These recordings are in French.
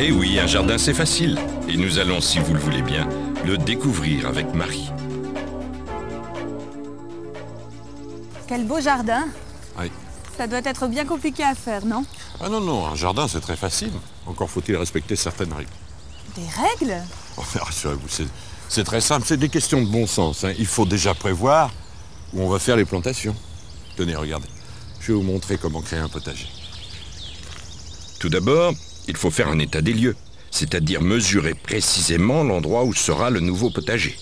Eh oui, un jardin c'est facile. Et nous allons, si vous le voulez bien, le découvrir avec Marie. Quel beau jardin. Oui. Ça doit être bien compliqué à faire, non? Ah non, non, un jardin c'est très facile. Encore faut-il respecter certaines règles. Des règles? Oh, mais rassurez-vous, c'est très simple, c'est des questions de bon sens. Hein. Il faut déjà prévoir où on va faire les plantations. Tenez, regardez. Je vais vous montrer comment créer un potager. Tout d'abord, il faut faire un état des lieux, c'est-à-dire mesurer précisément l'endroit où sera le nouveau potager.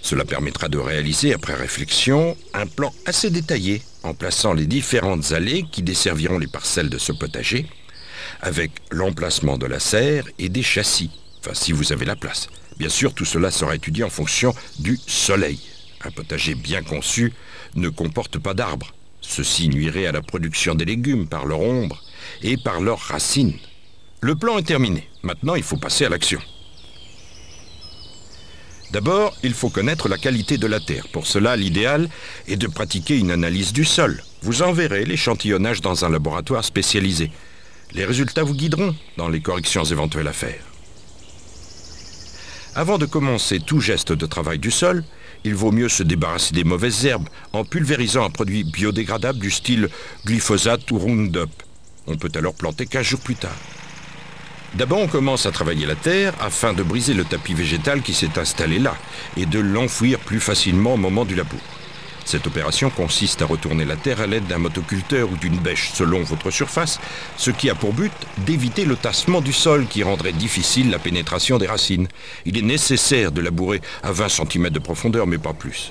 Cela permettra de réaliser, après réflexion, un plan assez détaillé en plaçant les différentes allées qui desserviront les parcelles de ce potager, avec l'emplacement de la serre et des châssis, enfin si vous avez la place. Bien sûr, tout cela sera étudié en fonction du soleil. Un potager bien conçu ne comporte pas d'arbres. Ceci nuirait à la production des légumes par leur ombre et par leurs racines. Le plan est terminé. Maintenant, il faut passer à l'action. D'abord, il faut connaître la qualité de la terre. Pour cela, l'idéal est de pratiquer une analyse du sol. Vous enverrez l'échantillonnage dans un laboratoire spécialisé. Les résultats vous guideront dans les corrections éventuelles à faire. Avant de commencer tout geste de travail du sol, il vaut mieux se débarrasser des mauvaises herbes en pulvérisant un produit biodégradable du style glyphosate ou Roundup. On peut alors planter 15 jours plus tard. D'abord, on commence à travailler la terre afin de briser le tapis végétal qui s'est installé là et de l'enfouir plus facilement au moment du labour. Cette opération consiste à retourner la terre à l'aide d'un motoculteur ou d'une bêche selon votre surface, ce qui a pour but d'éviter le tassement du sol qui rendrait difficile la pénétration des racines. Il est nécessaire de labourer à 20 cm de profondeur, mais pas plus.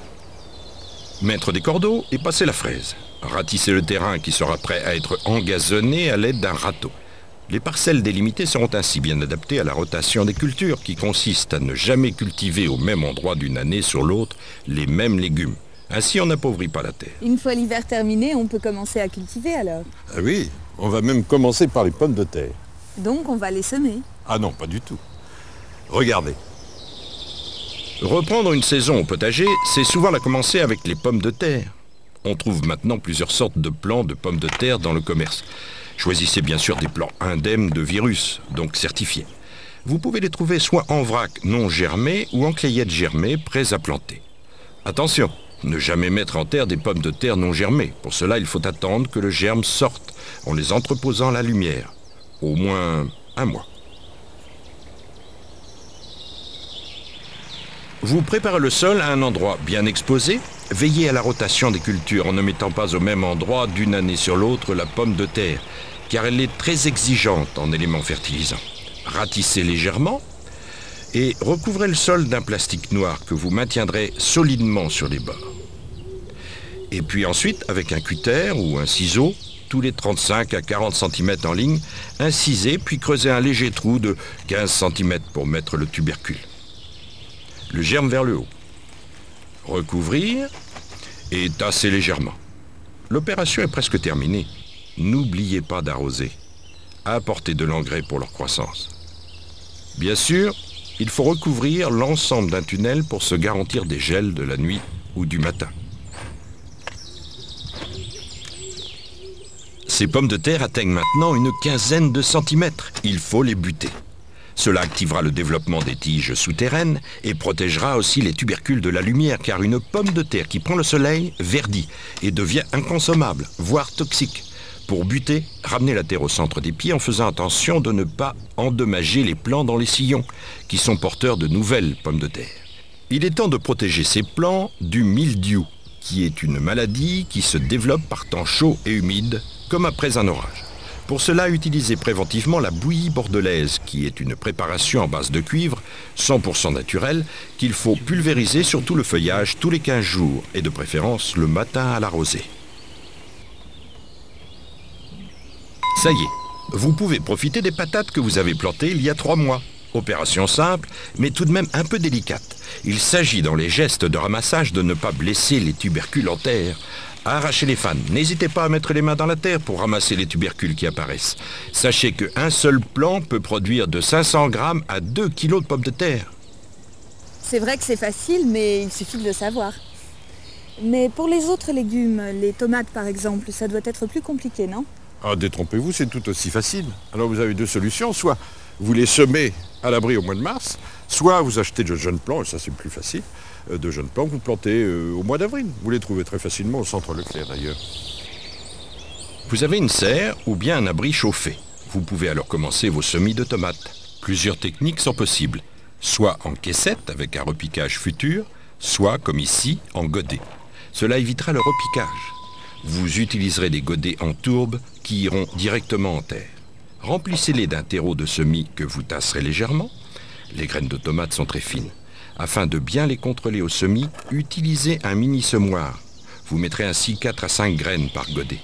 Mettre des cordeaux et passer la fraise. Ratisser le terrain qui sera prêt à être engazonné à l'aide d'un râteau. Les parcelles délimitées seront ainsi bien adaptées à la rotation des cultures qui consiste à ne jamais cultiver au même endroit d'une année sur l'autre les mêmes légumes. Ainsi, on n'appauvrit pas la terre. Une fois l'hiver terminé, on peut commencer à cultiver alors. Ah oui, on va même commencer par les pommes de terre. Donc on va les semer. Ah non, pas du tout. Regardez. Reprendre une saison au potager, c'est souvent la commencer avec les pommes de terre. On trouve maintenant plusieurs sortes de plants de pommes de terre dans le commerce. Choisissez bien sûr des plants indemnes de virus, donc certifiés. Vous pouvez les trouver soit en vrac non germés ou en clayettes germées prêts à planter. Attention, ne jamais mettre en terre des pommes de terre non germées. Pour cela, il faut attendre que le germe sorte en les entreposant à la lumière. Au moins 1 mois. Vous préparez le sol à un endroit bien exposé. Veillez à la rotation des cultures en ne mettant pas au même endroit d'une année sur l'autre la pomme de terre, car elle est très exigeante en éléments fertilisants. Ratissez légèrement et recouvrez le sol d'un plastique noir que vous maintiendrez solidement sur les bords. Et puis ensuite, avec un cutter ou un ciseau, tous les 35 à 40 cm en ligne, incisez puis creusez un léger trou de 15 cm pour mettre le tubercule. Le germe vers le haut. Recouvrir et tasser légèrement. L'opération est presque terminée. N'oubliez pas d'arroser. Apportez de l'engrais pour leur croissance. Bien sûr, il faut recouvrir l'ensemble d'un tunnel pour se garantir des gels de la nuit ou du matin. Ces pommes de terre atteignent maintenant une quinzaine de centimètres. Il faut les buter. Cela activera le développement des tiges souterraines et protégera aussi les tubercules de la lumière, car une pomme de terre qui prend le soleil verdit et devient inconsommable, voire toxique. Pour buter, ramenez la terre au centre des pieds en faisant attention de ne pas endommager les plants dans les sillons, qui sont porteurs de nouvelles pommes de terre. Il est temps de protéger ces plants du mildiou, qui est une maladie qui se développe par temps chaud et humide, comme après un orage. Pour cela, utilisez préventivement la bouillie bordelaise, qui est une préparation en base de cuivre, 100% naturelle, qu'il faut pulvériser sur tout le feuillage tous les 15 jours, et de préférence le matin à la rosée. Ça y est, vous pouvez profiter des patates que vous avez plantées il y a 3 mois. Opération simple, mais tout de même un peu délicate. Il s'agit dans les gestes de ramassage de ne pas blesser les tubercules en terre. Arrachez les fans. N'hésitez pas à mettre les mains dans la terre pour ramasser les tubercules qui apparaissent. Sachez qu'un seul plant peut produire de 500 grammes à 2 kilos de pommes de terre. C'est vrai que c'est facile, mais il suffit de le savoir. Mais pour les autres légumes, les tomates par exemple, ça doit être plus compliqué, non? Ah, détrompez-vous, c'est tout aussi facile. Alors vous avez 2 solutions. Soit vous les semez à l'abri au mois de mars, soit vous achetez de jeunes plants, et ça c'est plus facile, de jeunes plants que vous plantez au mois d'avril. Vous les trouvez très facilement au centre Leclerc d'ailleurs. Vous avez une serre ou bien un abri chauffé. Vous pouvez alors commencer vos semis de tomates. Plusieurs techniques sont possibles, soit en caissette avec un repiquage futur, soit comme ici en godet. Cela évitera le repiquage. Vous utiliserez des godets en tourbe qui iront directement en terre. Remplissez-les d'un terreau de semis que vous tasserez légèrement. Les graines de tomates sont très fines. Afin de bien les contrôler au semis, utilisez un mini semoir. Vous mettrez ainsi 4 à 5 graines par godet.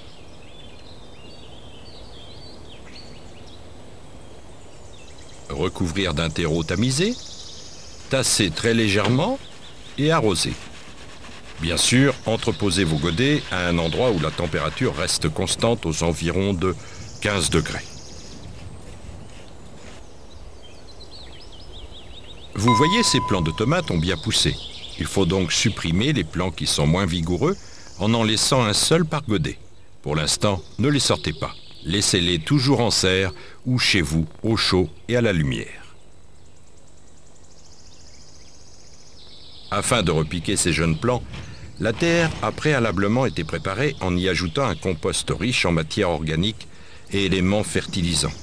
Recouvrir d'un terreau tamisé, tasser très légèrement et arroser. Bien sûr, entreposez vos godets à un endroit où la température reste constante aux environs de 15 degrés. Vous voyez, ces plants de tomates ont bien poussé. Il faut donc supprimer les plants qui sont moins vigoureux en laissant un seul par godet. Pour l'instant, ne les sortez pas. Laissez-les toujours en serre ou chez vous, au chaud et à la lumière. Afin de repiquer ces jeunes plants, la terre a préalablement été préparée en y ajoutant un compost riche en matière organique et éléments fertilisants,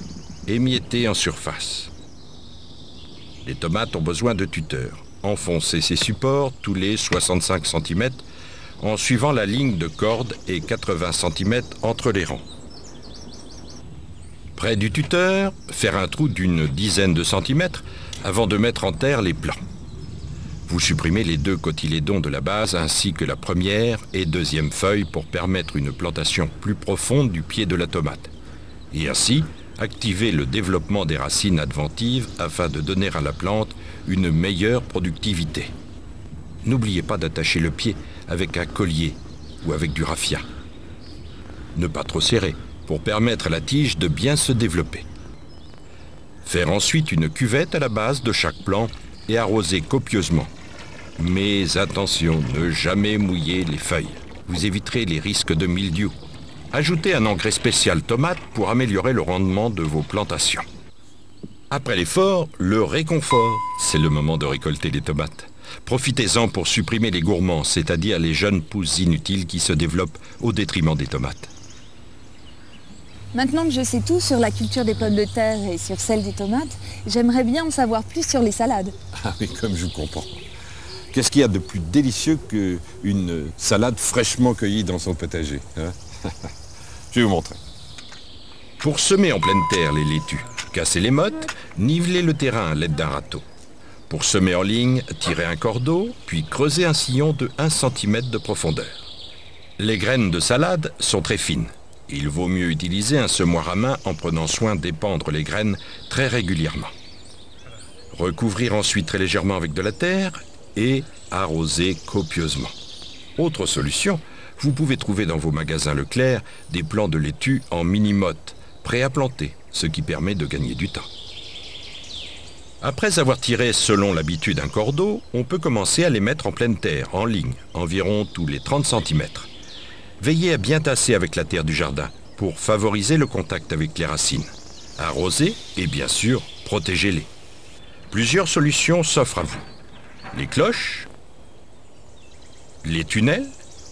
émiettés en surface. Les tomates ont besoin de tuteurs. Enfoncez ces supports tous les 65 cm en suivant la ligne de corde et 80 cm entre les rangs. Près du tuteur, faire un trou d'une dizaine de centimètres avant de mettre en terre les plants. Vous supprimez les 2 cotylédons de la base ainsi que la première et deuxième feuille pour permettre une plantation plus profonde du pied de la tomate. Et ainsi, activez le développement des racines adventives afin de donner à la plante une meilleure productivité. N'oubliez pas d'attacher le pied avec un collier ou avec du raffia. Ne pas trop serrer pour permettre à la tige de bien se développer. Faire ensuite une cuvette à la base de chaque plant et arroser copieusement. Mais attention, ne jamais mouiller les feuilles. Vous éviterez les risques de mildiou. Ajoutez un engrais spécial tomate pour améliorer le rendement de vos plantations. Après l'effort, le réconfort, c'est le moment de récolter les tomates. Profitez-en pour supprimer les gourmands, c'est-à-dire les jeunes pousses inutiles qui se développent au détriment des tomates. Maintenant que je sais tout sur la culture des pommes de terre et sur celle des tomates, j'aimerais bien en savoir plus sur les salades. Ah oui, comme je vous comprends. Qu'est-ce qu'il y a de plus délicieux qu'une salade fraîchement cueillie dans son potager, hein? Je vais vous montrer. Pour semer en pleine terre les laitues, cassez les mottes, nivelez le terrain à l'aide d'un râteau. Pour semer en ligne, tirez un cordeau, puis creusez un sillon de 1 cm de profondeur. Les graines de salade sont très fines. Il vaut mieux utiliser un semoir à main en prenant soin d'épandre les graines très régulièrement. Recouvrir ensuite très légèrement avec de la terre et arroser copieusement. Autre solution, vous pouvez trouver dans vos magasins Leclerc des plants de laitue en mini-motte, prêts à planter, ce qui permet de gagner du temps. Après avoir tiré selon l'habitude un cordeau, on peut commencer à les mettre en pleine terre, en ligne, environ tous les 30 cm. Veillez à bien tasser avec la terre du jardin pour favoriser le contact avec les racines. Arrosez et bien sûr, protégez-les. Plusieurs solutions s'offrent à vous. Les cloches, les tunnels,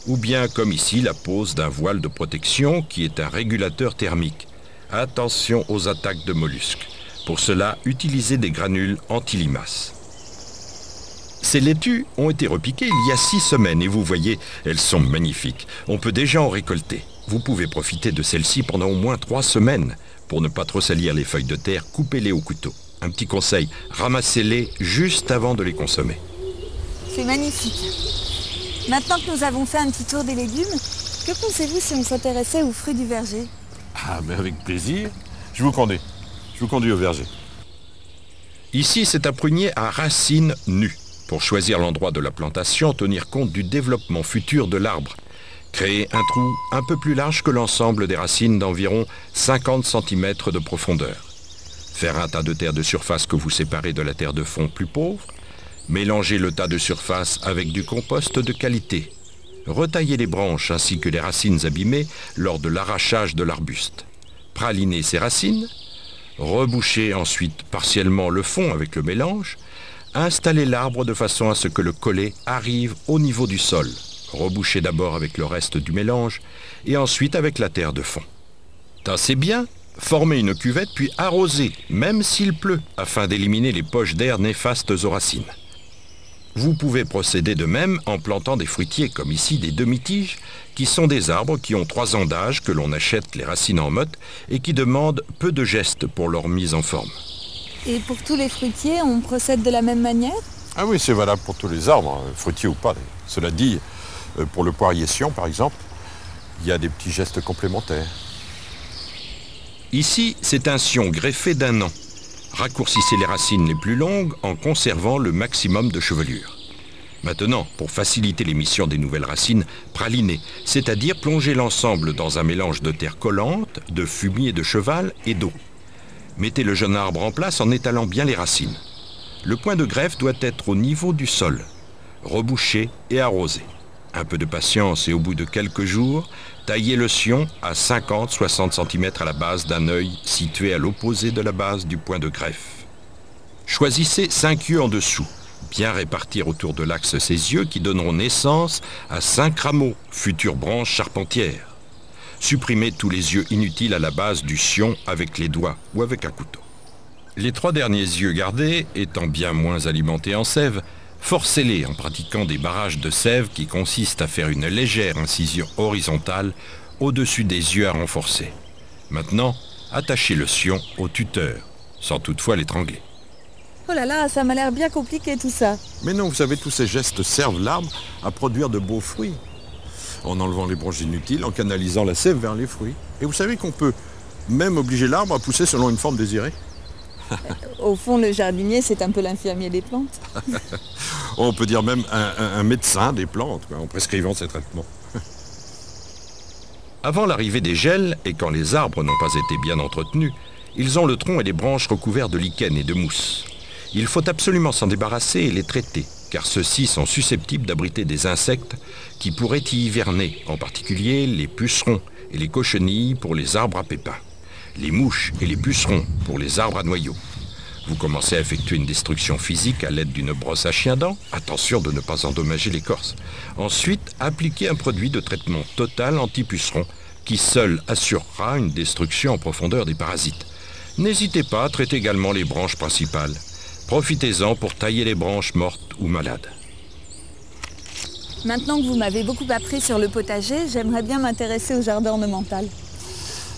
ou bien comme ici la pose d'un voile de protection qui est un régulateur thermique. Attention aux attaques de mollusques. Pour cela, utilisez des granules anti-limaces. Ces laitues ont été repiquées il y a 6 semaines et vous voyez, elles sont magnifiques. On peut déjà en récolter. Vous pouvez profiter de celles-ci pendant au moins 3 semaines. Pour ne pas trop salir les feuilles de terre, coupez-les au couteau. Un petit conseil, ramassez-les juste avant de les consommer. C'est magnifique. Maintenant que nous avons fait un petit tour des légumes, que pensez-vous si on s'intéressait aux fruits du verger? Ah, mais avec plaisir. Je vous conduis. Je vous conduis au verger. Ici, c'est un prunier à racines nues. Pour choisir l'endroit de la plantation, tenir compte du développement futur de l'arbre. Créer un trou un peu plus large que l'ensemble des racines d'environ 50 cm de profondeur. Faire un tas de terre de surface que vous séparez de la terre de fond plus pauvre. Mélanger le tas de surface avec du compost de qualité. Retailler les branches ainsi que les racines abîmées lors de l'arrachage de l'arbuste. Praliner ces racines. rebouchez ensuite partiellement le fond avec le mélange, installez l'arbre de façon à ce que le collet arrive au niveau du sol. Rebouchez d'abord avec le reste du mélange et ensuite avec la terre de fond. Tassez bien, formez une cuvette puis arrosez, même s'il pleut, afin d'éliminer les poches d'air néfastes aux racines. Vous pouvez procéder de même en plantant des fruitiers comme ici des demi-tiges, qui sont des arbres qui ont 3 ans d'âge, que l'on achète les racines en motte et qui demandent peu de gestes pour leur mise en forme. Et pour tous les fruitiers, on procède de la même manière? Ah oui, c'est valable pour tous les arbres, fruitiers ou pas. Cela dit, pour le poirier sion par exemple, il y a des petits gestes complémentaires. Ici, c'est un sion greffé d'1 an. Raccourcissez les racines les plus longues en conservant le maximum de chevelure. Maintenant, pour faciliter l'émission des nouvelles racines, pralinez, c'est-à-dire plongez l'ensemble dans un mélange de terre collante, de fumier de cheval et d'eau. Mettez le jeune arbre en place en étalant bien les racines. Le point de greffe doit être au niveau du sol. Rebouchez et arrosez. Un peu de patience et au bout de quelques jours, taillez le sion à 50-60 cm à la base d'un œil situé à l'opposé de la base du point de greffe. Choisissez 5 yeux en dessous, bien répartir autour de l'axe ces yeux qui donneront naissance à 5 rameaux, futures branches charpentières. Supprimez tous les yeux inutiles à la base du sion avec les doigts ou avec un couteau. Les 3 derniers yeux gardés, étant bien moins alimentés en sève, forcez-les en pratiquant des barrages de sève qui consistent à faire une légère incision horizontale au-dessus des yeux à renforcer. Maintenant, attachez le sion au tuteur, sans toutefois l'étrangler. Oh là là, ça m'a l'air bien compliqué tout ça. Mais non, vous savez, tous ces gestes servent l'arbre à produire de beaux fruits, en enlevant les branches inutiles, en canalisant la sève vers les fruits. Et vous savez qu'on peut même obliger l'arbre à pousser selon une forme désirée. Au fond, le jardinier, c'est un peu l'infirmier des plantes. On peut dire même un médecin des plantes, en prescrivant ces traitements. Avant l'arrivée des gels, et quand les arbres n'ont pas été bien entretenus, ils ont le tronc et les branches recouverts de lichen et de mousse. Il faut absolument s'en débarrasser et les traiter, car ceux-ci sont susceptibles d'abriter des insectes qui pourraient y hiverner, en particulier les pucerons et les cochenilles pour les arbres à pépins, les mouches et les pucerons pour les arbres à noyaux. Vous commencez à effectuer une destruction physique à l'aide d'une brosse à chien-dent, attention de ne pas endommager l'écorce. Ensuite, appliquez un produit de traitement total anti-puceron qui seul assurera une destruction en profondeur des parasites. N'hésitez pas à traiter également les branches principales. Profitez-en pour tailler les branches mortes ou malades. Maintenant que vous m'avez beaucoup appris sur le potager, j'aimerais bien m'intéresser au jardin ornemental.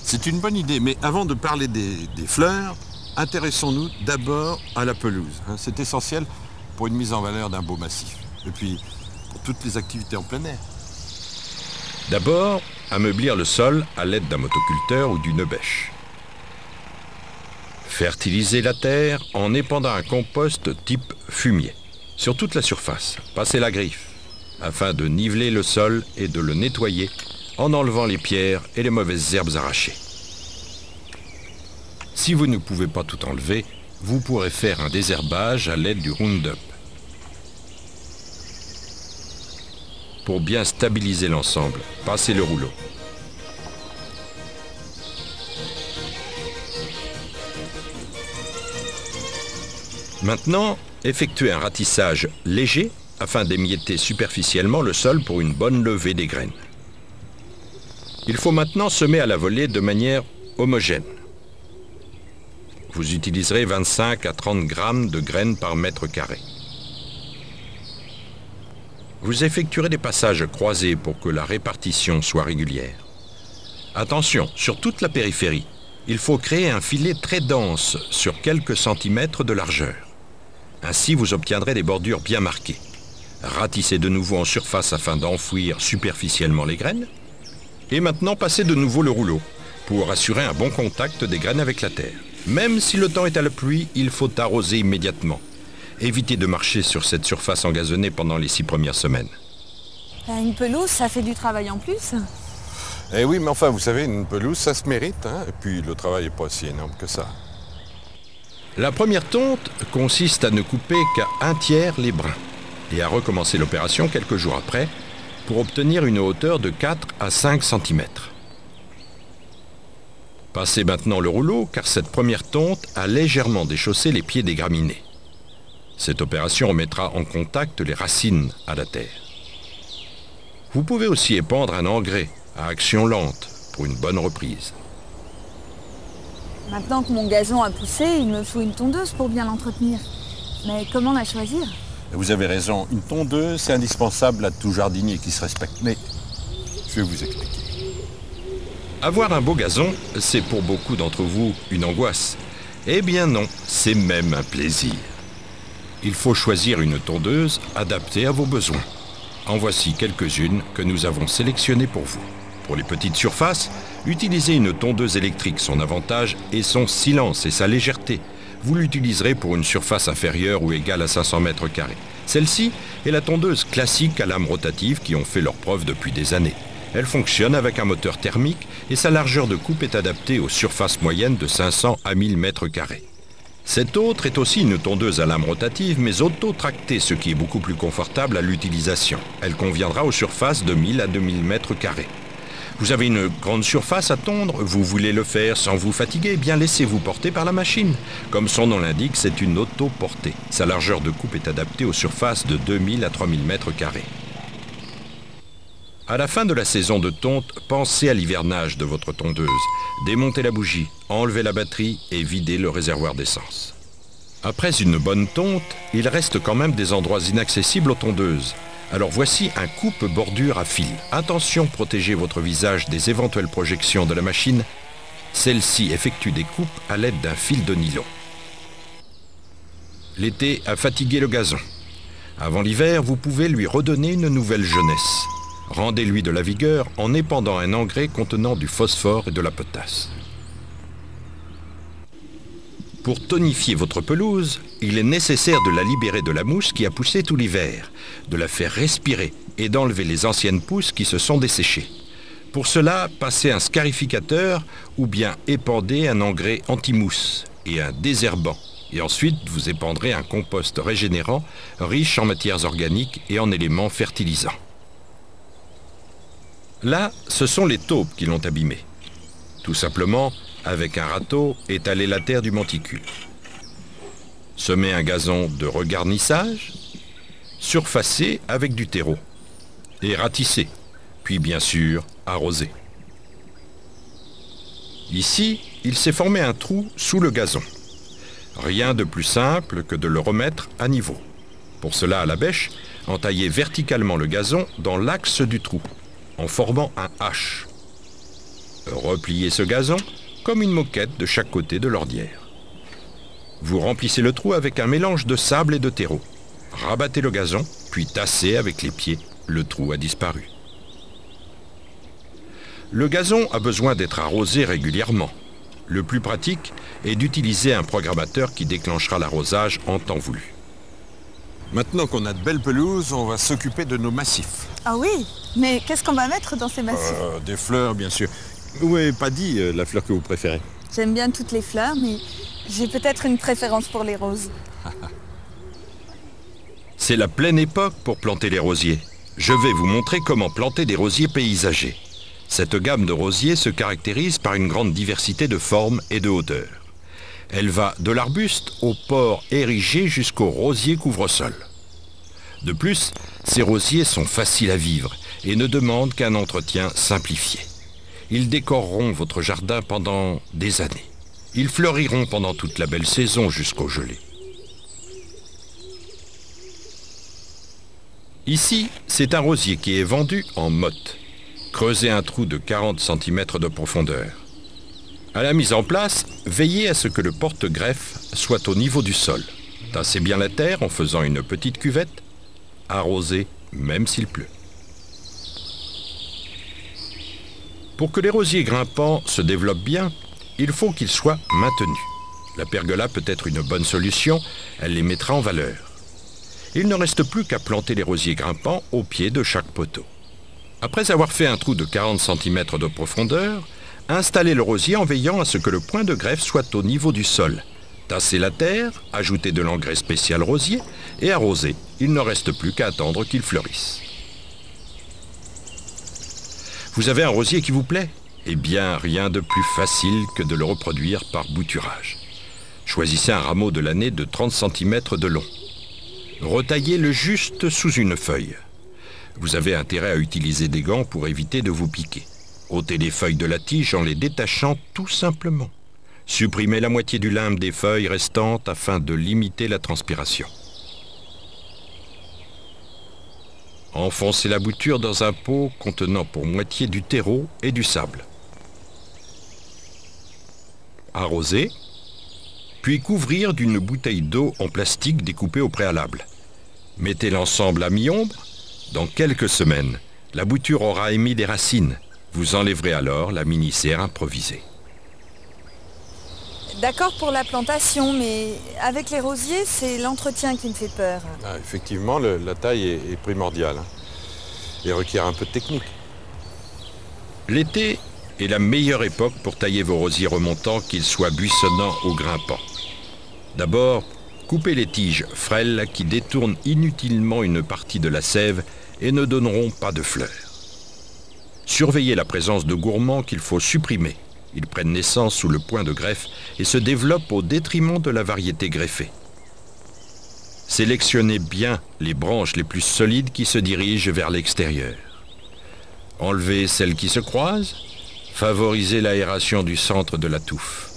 C'est une bonne idée, mais avant de parler des fleurs, intéressons-nous d'abord à la pelouse. C'est essentiel pour une mise en valeur d'un beau massif. Et puis, pour toutes les activités en plein air. D'abord, ameublir le sol à l'aide d'un motoculteur ou d'une bêche. Fertiliser la terre en épandant un compost type fumier sur toute la surface. Passez la griffe afin de niveler le sol et de le nettoyer en enlevant les pierres et les mauvaises herbes arrachées. Si vous ne pouvez pas tout enlever, vous pourrez faire un désherbage à l'aide du Roundup. Pour bien stabiliser l'ensemble, passez le rouleau. Maintenant, effectuez un ratissage léger afin d'émietter superficiellement le sol pour une bonne levée des graines. Il faut maintenant semer à la volée de manière homogène. Vous utiliserez 25 à 30 grammes de graines par mètre carré. Vous effectuerez des passages croisés pour que la répartition soit régulière. Attention, sur toute la périphérie, il faut créer un filet très dense sur quelques centimètres de largeur. Ainsi, vous obtiendrez des bordures bien marquées. Ratissez de nouveau en surface afin d'enfouir superficiellement les graines. Et maintenant, passez de nouveau le rouleau pour assurer un bon contact des graines avec la terre. Même si le temps est à la pluie, il faut arroser immédiatement. Évitez de marcher sur cette surface engazonnée pendant les 6 premières semaines. Une pelouse, ça fait du travail en plus. Eh oui, mais enfin, vous savez, une pelouse, ça se mérite, hein. Et puis, le travail n'est pas si énorme que ça. La première tonte consiste à ne couper qu'à 1/3 les brins et à recommencer l'opération quelques jours après pour obtenir une hauteur de 4 à 5 cm. Passez maintenant le rouleau car cette première tonte a légèrement déchaussé les pieds des graminées. Cette opération remettra en contact les racines à la terre. Vous pouvez aussi épandre un engrais à action lente pour une bonne reprise. Maintenant que mon gazon a poussé, il me faut une tondeuse pour bien l'entretenir. Mais comment la choisir? Vous avez raison, une tondeuse, c'est indispensable à tout jardinier qui se respecte. Mais je vais vous expliquer. Avoir un beau gazon, c'est pour beaucoup d'entre vous une angoisse. Eh bien non, c'est même un plaisir. Il faut choisir une tondeuse adaptée à vos besoins. En voici quelques-unes que nous avons sélectionnées pour vous. Pour les petites surfaces, utilisez une tondeuse électrique. Son avantage est son silence et sa légèreté. Vous l'utiliserez pour une surface inférieure ou égale à 500 mètres carrés. Celle-ci est la tondeuse classique à lame rotative qui ont fait leur preuve depuis des années. Elle fonctionne avec un moteur thermique et sa largeur de coupe est adaptée aux surfaces moyennes de 500 à 1000 mètres carrés. Cette autre est aussi une tondeuse à lame rotative mais auto-tractée, ce qui est beaucoup plus confortable à l'utilisation. Elle conviendra aux surfaces de 1000 à 2000 mètres carrés. Vous avez une grande surface à tondre, vous voulez le faire sans vous fatiguer, bien laissez-vous porter par la machine. Comme son nom l'indique, c'est une auto-portée. Sa largeur de coupe est adaptée aux surfaces de 2000 à 3000 mètres carrés. À la fin de la saison de tonte, pensez à l'hivernage de votre tondeuse. Démontez la bougie, enlevez la batterie et videz le réservoir d'essence. Après une bonne tonte, il reste quand même des endroits inaccessibles aux tondeuses. Alors voici un coupe-bordure à fil. Attention, protégez votre visage des éventuelles projections de la machine. Celle-ci effectue des coupes à l'aide d'un fil de nylon. L'été a fatigué le gazon. Avant l'hiver, vous pouvez lui redonner une nouvelle jeunesse. Rendez-lui de la vigueur en épandant un engrais contenant du phosphore et de la potasse. Pour tonifier votre pelouse, il est nécessaire de la libérer de la mousse qui a poussé tout l'hiver, de la faire respirer et d'enlever les anciennes pousses qui se sont desséchées. Pour cela, passez un scarificateur ou bien épandez un engrais anti-mousse et un désherbant. Et ensuite, vous épandrez un compost régénérant, riche en matières organiques et en éléments fertilisants. Là, ce sont les taupes qui l'ont abîmé. Tout simplement, avec un râteau, étalez la terre du monticule. Semez un gazon de regarnissage, surfacez avec du terreau et ratissez, puis bien sûr arrosez. Ici, il s'est formé un trou sous le gazon. Rien de plus simple que de le remettre à niveau. Pour cela, à la bêche, entaillez verticalement le gazon dans l'axe du trou, en formant un H. Repliez ce gazon comme une moquette de chaque côté de l'ordière. Vous remplissez le trou avec un mélange de sable et de terreau. Rabattez le gazon, puis tassez avec les pieds. Le trou a disparu. Le gazon a besoin d'être arrosé régulièrement. Le plus pratique est d'utiliser un programmateur qui déclenchera l'arrosage en temps voulu. Maintenant qu'on a de belles pelouses, on va s'occuper de nos massifs. Ah oui, mais qu'est-ce qu'on va mettre dans ces massifs? Des fleurs, bien sûr. Vous n'avez pas dit la fleur que vous préférez? J'aime bien toutes les fleurs, mais j'ai peut-être une préférence pour les roses. C'est la pleine époque pour planter les rosiers. Je vais vous montrer comment planter des rosiers paysagers. Cette gamme de rosiers se caractérise par une grande diversité de formes et de hauteurs. Elle va de l'arbuste au port érigé jusqu'au rosier couvre-sol. De plus, ces rosiers sont faciles à vivre et ne demandent qu'un entretien simplifié. Ils décoreront votre jardin pendant des années. Ils fleuriront pendant toute la belle saison jusqu'au gelé. Ici, c'est un rosier qui est vendu en motte. Creusez un trou de 40 cm de profondeur. À la mise en place, veillez à ce que le porte-greffe soit au niveau du sol. Tassez bien la terre en faisant une petite cuvette. Arrosez même s'il pleut. Pour que les rosiers grimpants se développent bien, il faut qu'ils soient maintenus. La pergola peut être une bonne solution, elle les mettra en valeur. Il ne reste plus qu'à planter les rosiers grimpants au pied de chaque poteau. Après avoir fait un trou de 40 cm de profondeur, installez le rosier en veillant à ce que le point de greffe soit au niveau du sol. Tassez la terre, ajoutez de l'engrais spécial rosier et arrosez. Il ne reste plus qu'à attendre qu'il fleurisse. Vous avez un rosier qui vous plaît? Eh bien, rien de plus facile que de le reproduire par bouturage. Choisissez un rameau de l'année de 30 cm de long. Retaillez-le juste sous une feuille. Vous avez intérêt à utiliser des gants pour éviter de vous piquer. Ôtez les feuilles de la tige en les détachant tout simplement. Supprimez la moitié du limbe des feuilles restantes afin de limiter la transpiration. Enfoncez la bouture dans un pot contenant pour moitié du terreau et du sable. Arrosez, puis couvrir d'une bouteille d'eau en plastique découpée au préalable. Mettez l'ensemble à mi-ombre. Dans quelques semaines, la bouture aura émis des racines. Vous enlèverez alors la mini-serre improvisée. D'accord pour la plantation, mais avec les rosiers, c'est l'entretien qui me fait peur. Ah, effectivement, la taille est primordiale et requiert un peu de technique. L'été est la meilleure époque pour tailler vos rosiers remontants, qu'ils soient buissonnants ou grimpants. D'abord, coupez les tiges frêles qui détournent inutilement une partie de la sève et ne donneront pas de fleurs. Surveillez la présence de gourmands qu'il faut supprimer. Ils prennent naissance sous le point de greffe et se développent au détriment de la variété greffée. Sélectionnez bien les branches les plus solides qui se dirigent vers l'extérieur. Enlevez celles qui se croisent. Favorisez l'aération du centre de la touffe.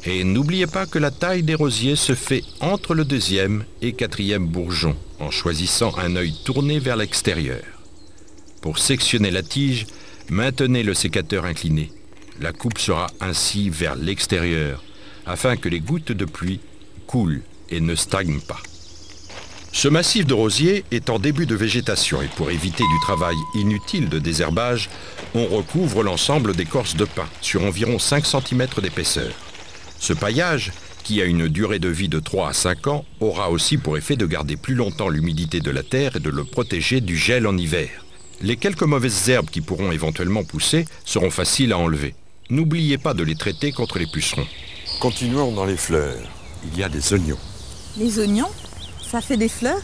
Et n'oubliez pas que la taille des rosiers se fait entre le 2e et 4e bourgeon, en choisissant un œil tourné vers l'extérieur. Pour sectionner la tige, maintenez le sécateur incliné. La coupe sera ainsi vers l'extérieur, afin que les gouttes de pluie coulent et ne stagnent pas. Ce massif de rosiers est en début de végétation et pour éviter du travail inutile de désherbage, on recouvre l'ensemble d'écorce de pin sur environ 5 cm d'épaisseur. Ce paillage, qui a une durée de vie de 3 à 5 ans, aura aussi pour effet de garder plus longtemps l'humidité de la terre et de le protéger du gel en hiver. Les quelques mauvaises herbes qui pourront éventuellement pousser seront faciles à enlever. N'oubliez pas de les traiter contre les pucerons. Continuons dans les fleurs. Il y a des oignons. Les oignons, ça fait des fleurs?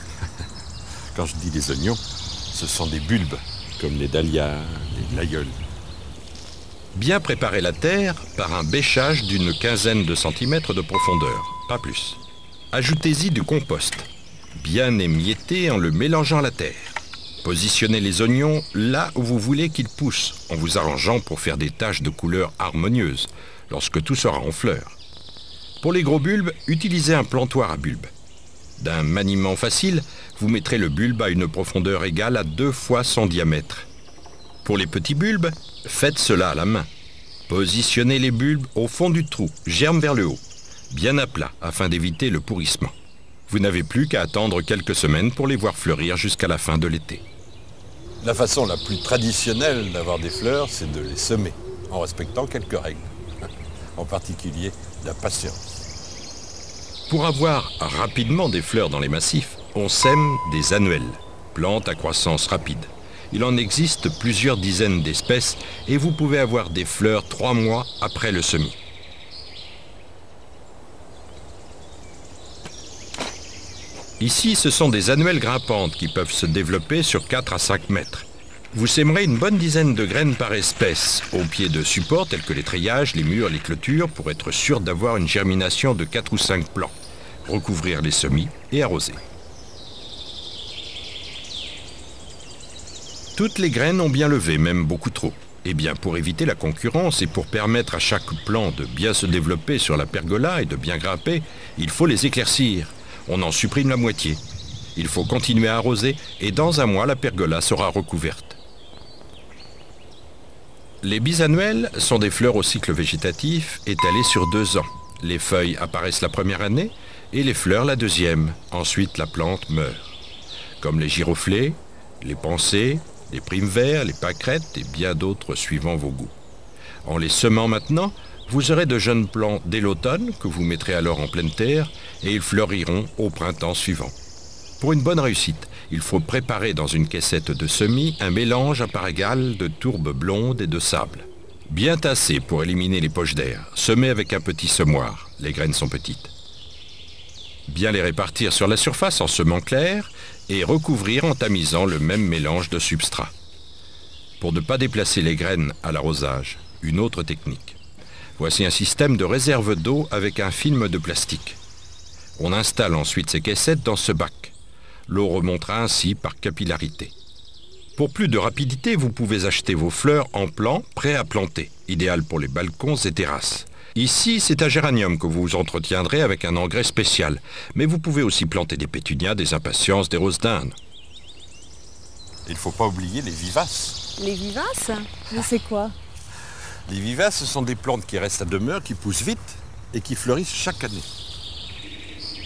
Quand je dis des oignons, ce sont des bulbes, comme les dahlias, les glaïeuls. Bien préparer la terre par un bêchage d'une quinzaine de centimètres de profondeur, pas plus. Ajoutez-y du compost, bien émietté en le mélangeant à la terre. Positionnez les oignons là où vous voulez qu'ils poussent, en vous arrangeant pour faire des taches de couleur harmonieuses, lorsque tout sera en fleurs. Pour les gros bulbes, utilisez un plantoir à bulbes. D'un maniement facile, vous mettrez le bulbe à une profondeur égale à 2 fois son diamètre. Pour les petits bulbes, faites cela à la main. Positionnez les bulbes au fond du trou, germe vers le haut, bien à plat afin d'éviter le pourrissement. Vous n'avez plus qu'à attendre quelques semaines pour les voir fleurir jusqu'à la fin de l'été. La façon la plus traditionnelle d'avoir des fleurs, c'est de les semer, en respectant quelques règles, en particulier la patience. Pour avoir rapidement des fleurs dans les massifs, on sème des annuelles, plantes à croissance rapide. Il en existe plusieurs dizaines d'espèces et vous pouvez avoir des fleurs 3 mois après le semis. Ici, ce sont des annuelles grimpantes qui peuvent se développer sur 4 à 5 mètres. Vous sèmerez une bonne dizaine de graines par espèce, au pied de supports tels que les treillages, les murs, les clôtures, pour être sûr d'avoir une germination de 4 ou 5 plants. Recouvrir les semis et arroser. Toutes les graines ont bien levé, même beaucoup trop. Eh bien, pour éviter la concurrence et pour permettre à chaque plant de bien se développer sur la pergola et de bien grimper, il faut les éclaircir. On en supprime la moitié. Il faut continuer à arroser et dans un mois, la pergola sera recouverte. Les bisannuelles sont des fleurs au cycle végétatif étalées sur 2 ans. Les feuilles apparaissent la première année et les fleurs la deuxième. Ensuite, la plante meurt. Comme les giroflées, les pensées, les primes-verts, les pâquerettes et bien d'autres suivant vos goûts. En les semant maintenant, vous aurez de jeunes plants dès l'automne que vous mettrez alors en pleine terre et ils fleuriront au printemps suivant. Pour une bonne réussite, il faut préparer dans une caissette de semis un mélange à part égale de tourbe blonde et de sable. Bien tassé pour éliminer les poches d'air, semez avec un petit semoir, les graines sont petites. Bien les répartir sur la surface en semant clair et recouvrir en tamisant le même mélange de substrat. Pour ne pas déplacer les graines à l'arrosage, une autre technique. Voici un système de réserve d'eau avec un film de plastique. On installe ensuite ces caissettes dans ce bac. L'eau remontera ainsi par capillarité. Pour plus de rapidité, vous pouvez acheter vos fleurs en plant, prêts à planter, idéal pour les balcons et terrasses. Ici, c'est un géranium que vous entretiendrez avec un engrais spécial, mais vous pouvez aussi planter des pétunias, des impatiences, des roses d'Inde. Il ne faut pas oublier les vivaces. Les vivaces? Mais c'est quoi? Les vivaces, ce sont des plantes qui restent à demeure, qui poussent vite et qui fleurissent chaque année.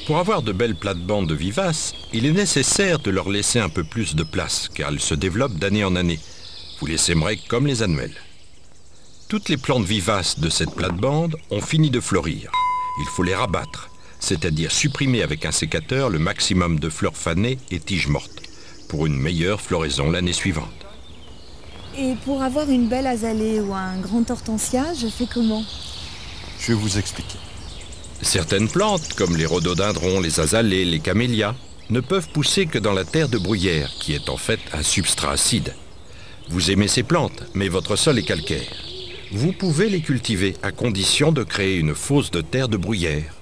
Pour avoir de belles plates-bandes de vivaces, il est nécessaire de leur laisser un peu plus de place, car elles se développent d'année en année. Vous les sèmerez comme les annuelles. Toutes les plantes vivaces de cette plate-bande ont fini de fleurir. Il faut les rabattre, c'est-à-dire supprimer avec un sécateur le maximum de fleurs fanées et tiges mortes, pour une meilleure floraison l'année suivante. Et pour avoir une belle azalée ou un grand hortensia, je fais comment? Je vais vous expliquer. Certaines plantes, comme les rhododendrons, les azalées, les camélias, ne peuvent pousser que dans la terre de bruyère, qui est en fait un substrat acide. Vous aimez ces plantes, mais votre sol est calcaire. Vous pouvez les cultiver à condition de créer une fosse de terre de bruyère.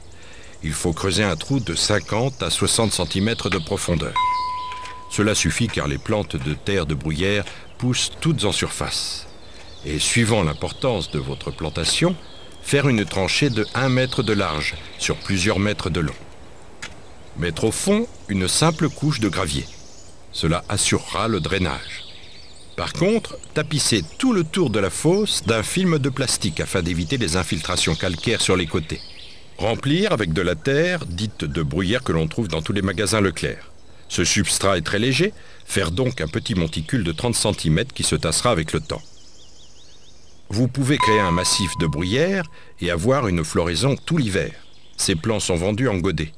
Il faut creuser un trou de 50 à 60 cm de profondeur. Cela suffit car les plantes de terre de bruyère poussent toutes en surface. Et suivant l'importance de votre plantation, faire une tranchée de 1 mètre de large sur plusieurs mètres de long. Mettre au fond une simple couche de gravier. Cela assurera le drainage. Par contre, tapissez tout le tour de la fosse d'un film de plastique afin d'éviter les infiltrations calcaires sur les côtés. Remplir avec de la terre, dite de bruyère que l'on trouve dans tous les magasins Leclerc. Ce substrat est très léger, faire donc un petit monticule de 30 cm qui se tassera avec le temps. Vous pouvez créer un massif de bruyère et avoir une floraison tout l'hiver. Ces plants sont vendus en godets.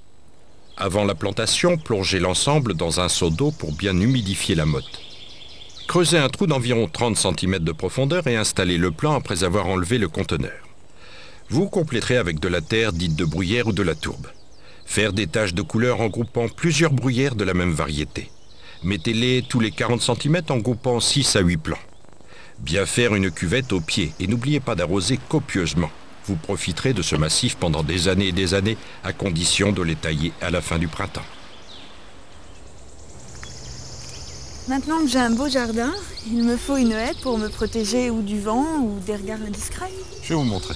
Avant la plantation, plongez l'ensemble dans un seau d'eau pour bien humidifier la motte. Creusez un trou d'environ 30 cm de profondeur et installez le plant après avoir enlevé le conteneur. Vous compléterez avec de la terre dite de bruyère ou de la tourbe. Faire des taches de couleur en groupant plusieurs bruyères de la même variété. Mettez-les tous les 40 cm en groupant 6 à 8 plants. Bien faire une cuvette au pied et n'oubliez pas d'arroser copieusement. Vous profiterez de ce massif pendant des années et des années à condition de les tailler à la fin du printemps. Maintenant que j'ai un beau jardin, il me faut une haie pour me protéger ou du vent ou des regards indiscrets. Je vais vous montrer.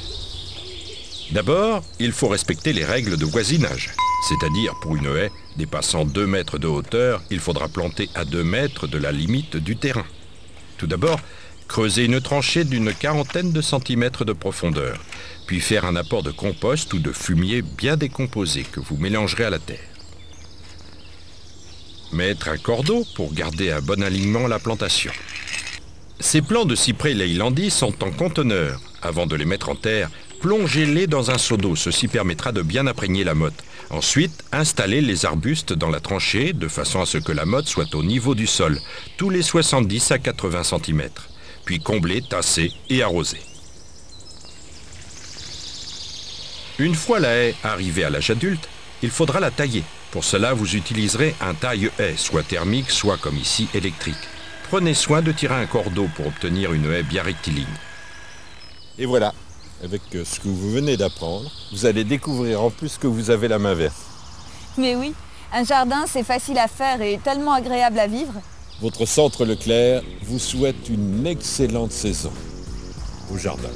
D'abord, il faut respecter les règles de voisinage. C'est-à-dire, pour une haie dépassant 2 mètres de hauteur, il faudra planter à 2 mètres de la limite du terrain. Tout d'abord, creusez une tranchée d'une 40aine de centimètres de profondeur, puis faire un apport de compost ou de fumier bien décomposé que vous mélangerez à la terre. Mettre un cordeau pour garder un bon alignement à la plantation. Ces plants de cyprès leylandii sont en conteneur. Avant de les mettre en terre, plongez-les dans un seau d'eau, ceci permettra de bien imprégner la motte. Ensuite, installez les arbustes dans la tranchée de façon à ce que la motte soit au niveau du sol, tous les 70 à 80 cm. Puis comblez, tassez et arrosez. Une fois la haie arrivée à l'âge adulte, il faudra la tailler. Pour cela, vous utiliserez un taille-haie, soit thermique, soit comme ici, électrique. Prenez soin de tirer un cordeau pour obtenir une haie bien rectiligne. Et voilà, avec ce que vous venez d'apprendre, vous allez découvrir en plus que vous avez la main verte. Mais oui, un jardin c'est facile à faire et tellement agréable à vivre. Votre centre Leclerc vous souhaite une excellente saison au jardin.